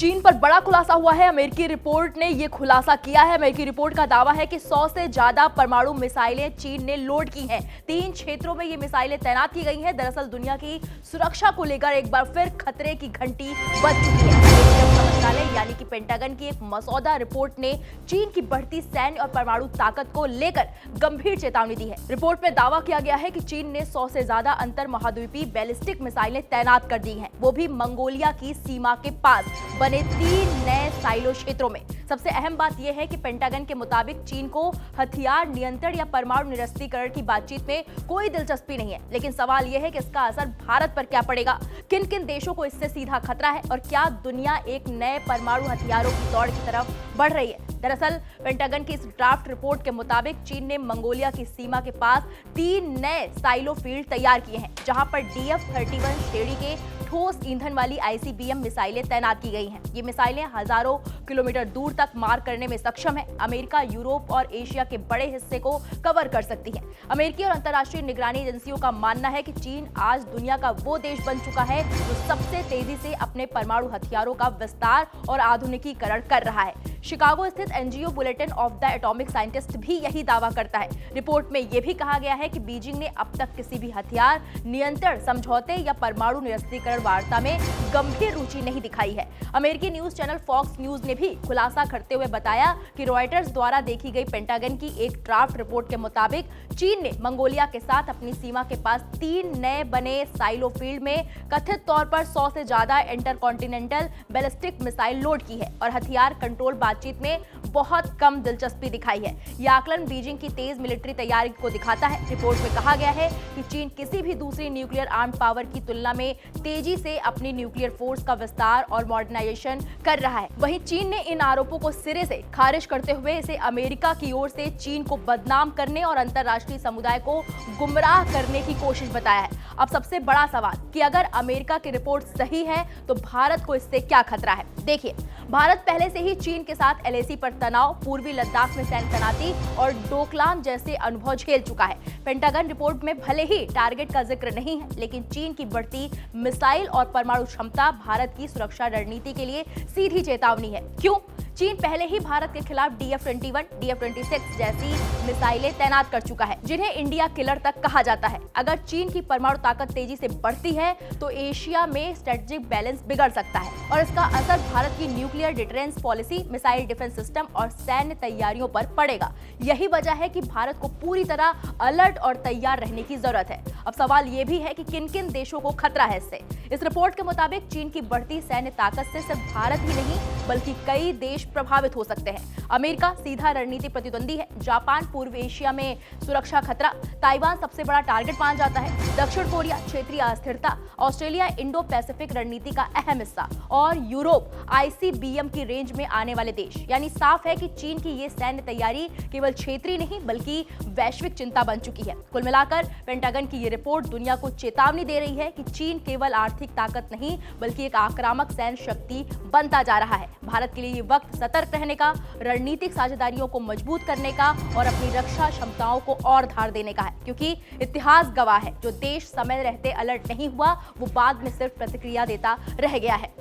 चीन पर बड़ा खुलासा हुआ है। अमेरिकी रिपोर्ट ने यह खुलासा किया है। अमेरिकी रिपोर्ट का दावा है कि 100 से ज्यादा परमाणु मिसाइलें चीन ने लोड की हैं। 3 क्षेत्रों में ये मिसाइलें तैनात की गई हैं। दरअसल दुनिया की सुरक्षा को लेकर एक बार फिर खतरे की घंटी बज चुकी है। मंत्रालय यानी कि पेंटागन की एक मसौदा रिपोर्ट ने चीन की बढ़ती सैन्य और परमाणु ताकत को लेकर गंभीर चेतावनी दी है। रिपोर्ट में दावा किया गया है कि चीन ने 100 से ज्यादा अंतर महाद्वीपीय बैलिस्टिक मिसाइलें तैनात कर दी हैं, वो भी मंगोलिया की सीमा के पास बने 3 नए साइलो क्षेत्रों में। सबसे अहम बात यह है कि पेंटागन के मुताबिक चीन को हथियार नियंत्रण या परमाणु निरस्त्रीकरण की बातचीत में कोई दिलचस्पी नहीं है, लेकिन सवाल यह है कि इसका असर भारत पर क्या पड़ेगा, किन किन देशों को इससे सीधा खतरा है और क्या दुनिया एक नए परमाणु हथियारों की दौड़ की तरफ बढ़ रही है। दरअसल पेंटागन की इस ड्राफ्ट रिपोर्ट के मुताबिक चीन ने मंगोलिया की सीमा के पास 3 नए साइलो फील्ड तैयार किए हैं, जहां पर DF-31 श्रेणी के ठोस ईंधन वाली ICBM मिसाइलें तैनात की गई हैं। ये मिसाइलें हजारों किलोमीटर दूर तक मार करने में सक्षम है। अमेरिका, यूरोप और एशिया के बड़े हिस्से को कवर कर सकती है। अमेरिकी और अंतर्राष्ट्रीय निगरानी एजेंसियों का मानना है कि चीन आज दुनिया का वो देश बन चुका है जो सबसे तेजी से अपने परमाणु हथियारों का विस्तार और आधुनिकीकरण कर रहा है। शिकागो स्थित NGO bulletin of the atomic scientist भी यही दावा करता है। रिपोर्ट में यह भी कहा गया है कि बीजिंग ने अब तक किसी भी हथियार नियंत्रण समझौते या परमाणु निरस्त्रीकरण वार्ता में गंभीर रुचि नहीं दिखाई है। अमेरिकी न्यूज चैनल फॉक्स न्यूज ने भी खुलासा करते हुए बताया कि रॉयटर्स द्वारा देखी गई पेंटागन की एक ड्राफ्ट रिपोर्ट के मुताबिक चीन ने मंगोलिया के साथ अपनी सीमा के पास 3 नए बने साइलो फील्ड में कथित तौर पर 100 से ज्यादा इंटरकॉन्टिनेंटल बैलिस्टिक मिसाइल लोड की है और हथियार कंट्रोल बातचीत में बहुत कम दिलचस्पी दिखाई है। यह आकलन बीजिंग की तेज मिलिट्री तैयारी को दिखाता है। रिपोर्ट में कहा गया है कि चीन किसी भी दूसरी न्यूक्लियर आर्म्ड पावर की तुलना में तेजी से अपनी न्यूक्लियर फोर्स का विस्तार और मॉडर्नाइजेशन कर रहा है। वहीं चीन ने इन आरोपों को सिरे से खारिज करते हुए इसे अमेरिका की ओर से चीन को बदनाम करने और अंतर्राष्ट्रीय समुदाय को गुमराह करने की कोशिश बताया है। अब सबसे बड़ा सवाल कि अगर अमेरिका की रिपोर्ट सही है तो भारत को इससे क्या खतरा है। देखिए, भारत पहले से ही चीन के साथ LAC पर तनाव, पूर्वी लद्दाख में सैन्य तैनाती और डोकलाम जैसे अनुभव झेल चुका है। पेंटागन रिपोर्ट में भले ही टारगेट का जिक्र नहीं है, लेकिन चीन की बढ़ती मिसाइल और परमाणु क्षमता भारत की सुरक्षा रणनीति के लिए सीधी चेतावनी है। क्यों? चीन पहले ही भारत के खिलाफ DF-21, DF-26 जैसी मिसाइलें तैनात कर चुका है, जिन्हें इंडिया किलर तक कहा जाता है। अगर चीन की परमाणु ताकत तेजी से बढ़ती है तो एशिया में स्ट्रेटेजिक बैलेंस बिगड़ सकता है और इसका असर भारत की nuclear deterrence policy, missile defence system और सैन्य तैयारियों पर पड़ेगा। यही वजह है कि भारत को पूरी तरह अलर्ट और तैयार रहने की जरूरत है। अब सवाल ये भी है कि किन किन देशों को खतरा है इससे। इस रिपोर्ट के मुताबिक चीन की बढ़ती सैन्य ताकत से सिर्फ भारत ही नहीं बल्कि कई देश प्रभावित हो सकते हैं। अमेरिका सीधा रणनीतिक प्रतिद्वंदी है, जापान पूर्व एशिया में सुरक्षा खतरा, ताइवान सबसे बड़ा टारगेट माना जाता है, दक्षिण कोरिया क्षेत्रीय अस्थिरता, ऑस्ट्रेलिया इंडो पैसिफिक रणनीति का अहम हिस्सा और यूरोप ICBM की रेंज में आने वाले देश। यानी साफ है कि चीन की ये सैन्य तैयारी केवल क्षेत्रीय नहीं बल्कि वैश्विक चिंता बन चुकी है। कुल मिलाकर पेंटागन की ये रिपोर्ट दुनिया को चेतावनी दे रही है कि चीन केवल आर्थिक ताकत नहीं बल्कि एक आक्रामक सैन्य शक्ति बनता जा रहा है। भारत के लिए ये वक्त सतर्क रहने का, रणनीतिक साझेदारियों को मजबूत करने का और अपनी रक्षा क्षमताओं को और धार देने का है, क्योंकि इतिहास गवाह है जो देश समय रहते अलर्ट नहीं हुआ वो बाद में सिर्फ प्रतिक्रिया देता रह गया है।